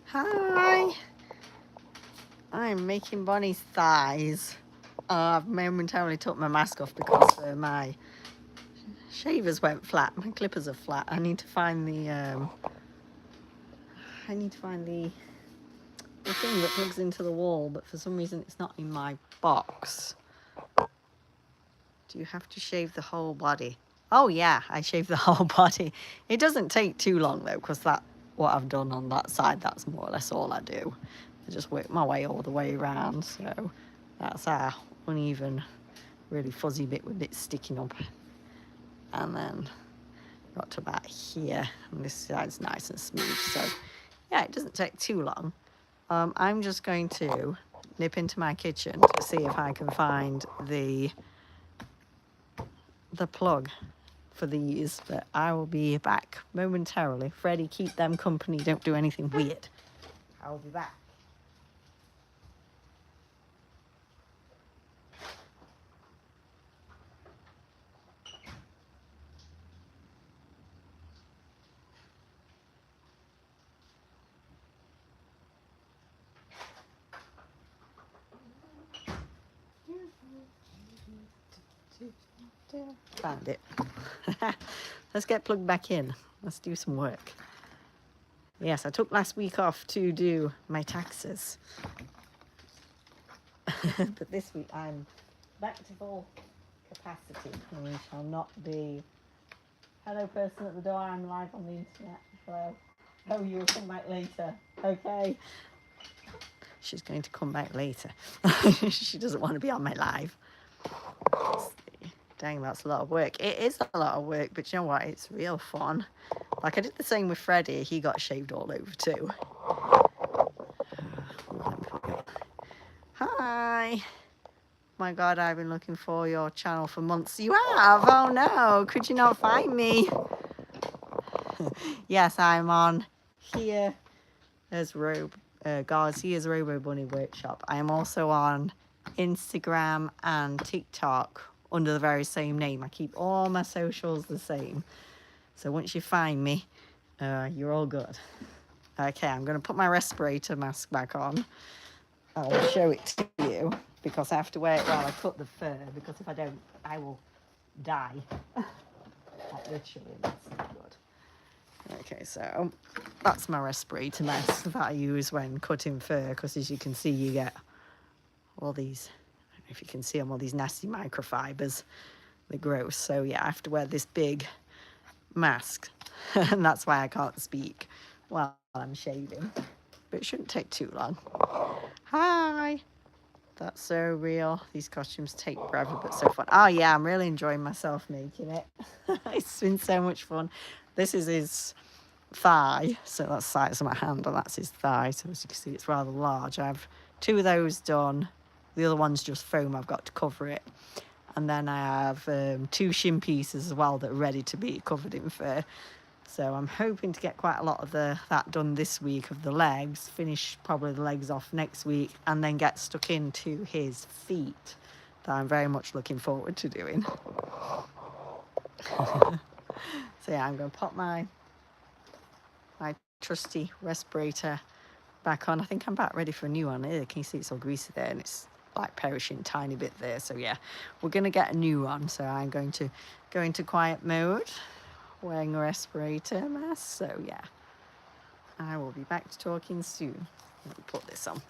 Hi, I'm making Bonnie's thighs. I've momentarily took my mask off because my shavers went flat. My clippers are flat. I need to find the the thing that plugs into the wall, but for some reason it's not in my box. Do you have to shave the whole body? Oh yeah, I shave the whole body. It doesn't take too long though, because what I've done on that side, that's more or less all I do. I just work my way all the way around, so that's our uneven, really fuzzy bit with it sticking up. And then got to about here, and this side's nice and smooth, so yeah, it doesn't take too long. I'm just going to nip into my kitchen to see if I can find the plug for these, but I will be back momentarily. Freddie, keep them company, don't do anything weird. I'll be back. Found it. Let's get plugged back in. Let's do some work. Yes, I took last week off to do my taxes. But this week I'm back to full capacity, and we shall not be... Hello, person at the door, I'm live on the internet. Hello. Oh, you'll come back later. Okay. She's going to come back later. She doesn't want to be on my live. Dang, that's a lot of work. It is a lot of work, but you know what? It's real fun. Like I did the same with Freddie. He got shaved all over too. Hi. My God, I've been looking for your channel for months. You have? Oh no, could you not find me? Yes, I'm on here as Garcia's Robo Bunny Workshop. I am also on Instagram and TikTok under the very same name. I keep all my socials the same. So once you find me, you're all good. Okay, I'm going to put my respirator mask back on. I'll show it to you because I have to wear it while I cut the fur, because if I don't, I will die. Like literally, that's not good. Okay, so that's my respirator mask that I use when cutting fur, because as you can see, you get all these, I don't know if you can see them, all these nasty microfibers. They're gross. So yeah, I have to wear this big mask and that's why I can't speak while I'm shaving, but it shouldn't take too long. Hi. That's so real. These costumes take forever, but so fun. Oh yeah, I'm really enjoying myself making it. It's been so much fun. This is his thigh, so that's the size of my hand, and that's his thigh. So as you can see, it's rather large. I have 2 of those done. The other one's just foam I've got to cover it. And then I have 2 shin pieces as well that are ready to be covered in fur. So I'm hoping to get quite a lot of that done this week of the legs, finish probably the legs off next week, and then get stuck into his feet that I'm very much looking forward to doing. So yeah, I'm going to pop my trusty respirator back on. I think I'm about ready for a new one. Can you see it's all greasy there, and it's like perishing tiny bit there. So yeah, we're going to get a new one. So I'm going to go into quiet mode, wearing a respirator mask. So yeah, I will be back to talking soon. Let me put this on.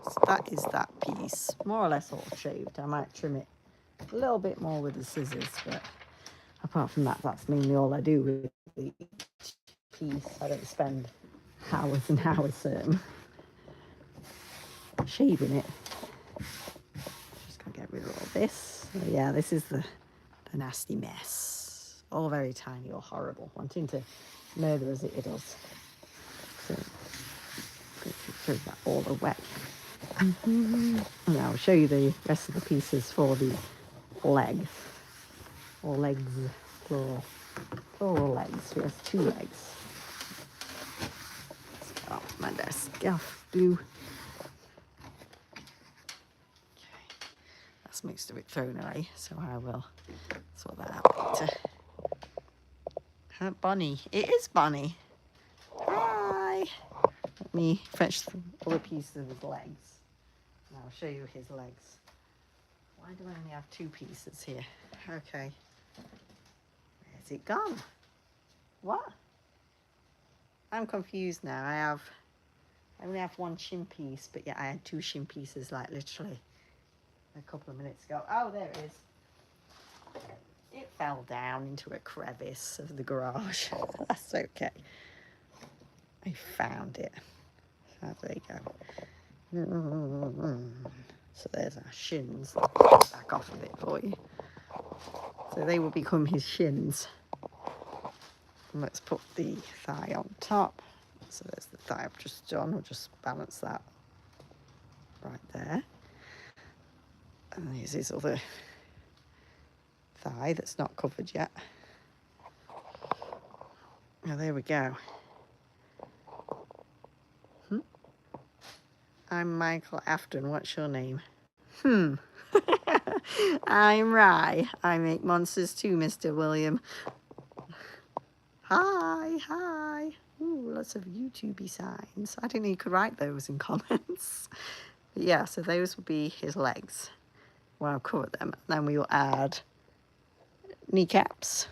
So that is that piece, more or less all shaved. I might trim it a little bit more with the scissors, but apart from that, that's mainly all I do with each piece. I don't spend hours and hours shaving it. Just gotta get rid of all this. So yeah, this is the nasty mess. All very tiny or horrible, wanting to murder as it does. So throw that all away. And I'll show you the rest of the pieces for the leg. Or legs, plural legs. He has 2 legs. Let's get off my desk. Off glue. Okay. That's most of it thrown away, so I will sort that out later. Bonnie. It is Bonnie. Hi. Let me fetch the other pieces of his legs. And I'll show you his legs. Why do I only have 2 pieces here? Okay. Where's it gone? What? I'm confused now. I only have 1 shin piece, but yeah, I had 2 shin pieces like literally a couple of minutes ago. Oh, there it is. It fell down into a crevice of the garage. That's okay. I found it. So there you go. So there's our shins. Back off of it for you. So they will become his shins. And let's put the thigh on top. So there's the thigh I've just done. We'll just balance that right there. And here's his other thigh that's not covered yet. Oh, there we go. I'm Michael Afton. What's your name? I'm Rye. I make monsters too, Mr. William. Hi. Ooh, lots of YouTubey signs. I didn't know you could write those in comments. But yeah, so those will be his legs. Well, I'll cover them. Then we will add kneecaps.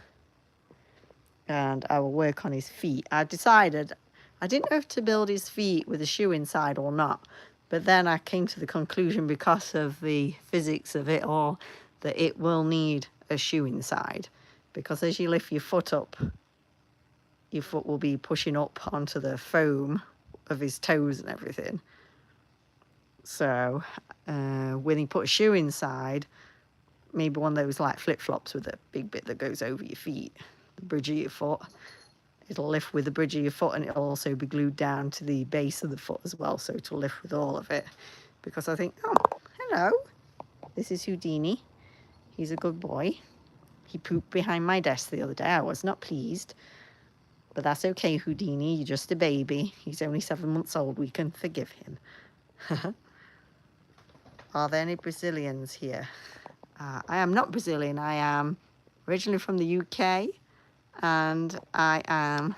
And I will work on his feet. I decided I didn't know if to build his feet with a shoe inside or not. But then I came to the conclusion, because of the physics of it all, that it will need a shoe inside. Because as you lift your foot up, your foot will be pushing up onto the foam of his toes and everything. So when you put a shoe inside, maybe one of those like flip-flops with a big bit that goes over your feet, the bridge of your foot, it'll lift with the bridge of your foot, and it'll also be glued down to the base of the foot as well, so it'll lift with all of it. Because I think, oh, hello, this is Houdini. He's a good boy. He pooped behind my desk the other day. I was not pleased. But that's okay, Houdini. You're just a baby. He's only 7 months old. We can forgive him. Are there any Brazilians here? I am not Brazilian. I am originally from the UK. And I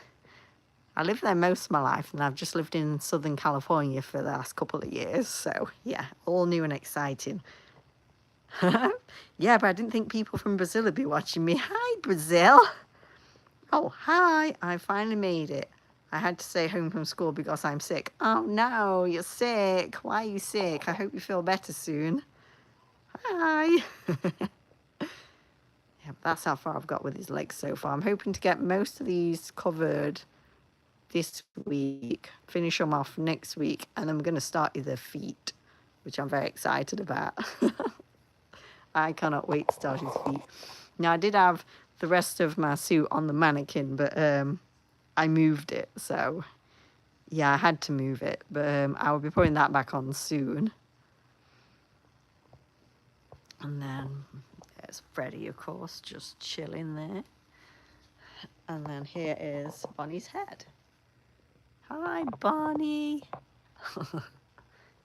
live there most of my life. And I've just lived in Southern California for the last couple of years. So, yeah, all new and exciting. Yeah, but I didn't think people from Brazil would be watching me. Hi, Brazil. Oh, hi, I finally made it. I had to stay home from school because I'm sick. Oh no, you're sick. Why are you sick? I hope you feel better soon. Hi. Yeah, that's how far I've got with his legs so far. I'm hoping to get most of these covered this week, finish them off next week, and then we're going to start with the feet, which I'm very excited about. I cannot wait to start his feet. Now, I did have the rest of my suit on the mannequin, but I moved it, so yeah, I had to move it, but I will be putting that back on soon. And then there's Freddie, of course, just chilling there. And then here is Bonnie's head. Hi, Bonnie.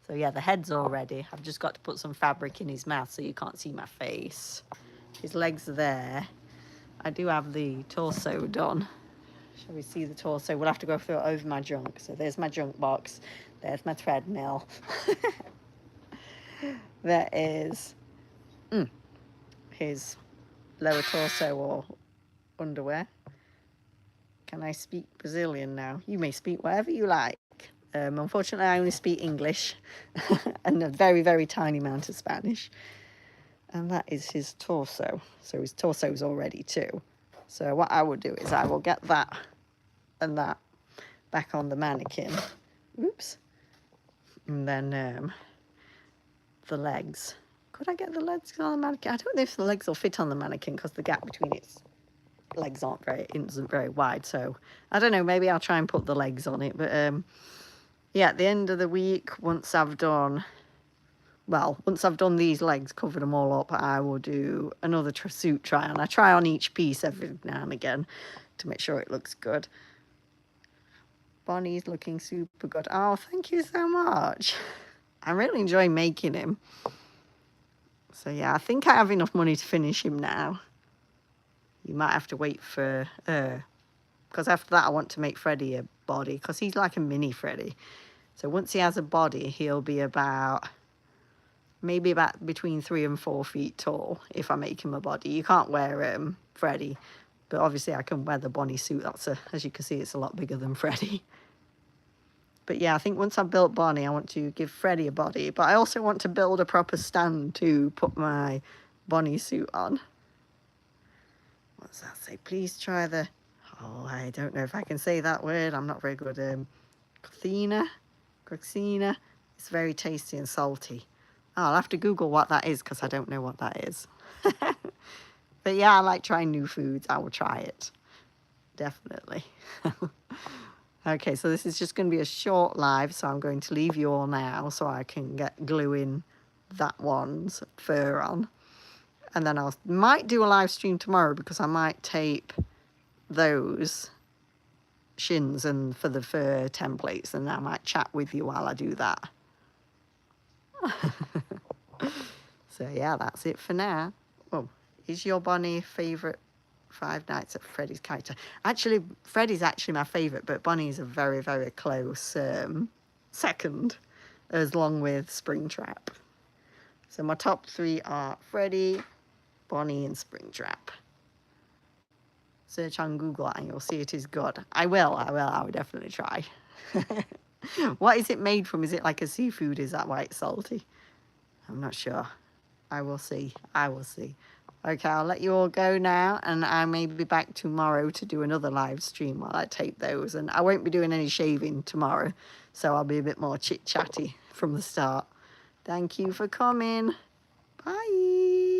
So yeah, the head's all ready. I've just got to put some fabric in his mouth so you can't see my face. His legs are there. I do have the torso done. Shall we see the torso? We'll have to go through it over my junk. So there's my junk box. There's my treadmill. There is his lower torso or underwear. Can I speak Brazilian now? You may speak whatever you like. Unfortunately, I only speak English and a very, very tiny amount of Spanish. And that is his torso. So his torso's all ready too. So what I will do is I will get that and that back on the mannequin. Oops. And then the legs. Could I get the legs on the mannequin? I don't know if the legs will fit on the mannequin because the gap between its legs isn't very wide. So I don't know, maybe I'll try and put the legs on it. But yeah, at the end of the week, once I've done these legs, covered them all up, I will do another suit try on. I try on each piece every now and again to make sure it looks good. Bonnie's looking super good. Oh, thank you so much. I'm really enjoying making him. So yeah, I think I have enough money to finish him now. You might have to wait for, because after that I want to make Freddy a body, because he's like a mini Freddy. So once he has a body, he'll be maybe about between 3 and 4 feet tall if I make him a body. You can't wear Freddy, but obviously I can wear the Bonnie suit. As you can see, it's a lot bigger than Freddy. But yeah, I think once I've built Bonnie, I want to give Freddy a body. But I also want to build a proper stand to put my Bonnie suit on. What's that say? Please try the... Oh, I don't know if I can say that word. I'm not very good. Coxina. It's very tasty and salty. Oh, I'll have to Google what that is because I don't know what that is. But yeah, I like trying new foods. I will try it. Definitely. Okay, so this is just going to be a short live, so I'm going to leave you all now so I can get gluing that one's fur on. And then I might do a live stream tomorrow because I might tape those shins and for the fur templates, and I might chat with you while I do that. So yeah, that's it for now. Oh, is your Bonnie favourite Five Nights at Freddy's character? Actually, Freddy's actually my favourite, but Bonnie's a very, very close second, as long with Springtrap. So my top 3 are Freddy, Bonnie and Springtrap. Search on Google and you'll see it is good. I will definitely try. What is it made from? Is it like a seafood? Is that why it's salty? I'm not sure. I will see. Okay, I'll let you all go now, and I may be back tomorrow to do another live stream while I tape those. And I won't be doing any shaving tomorrow, so I'll be a bit more chit-chatty from the start. Thank you for coming. Bye.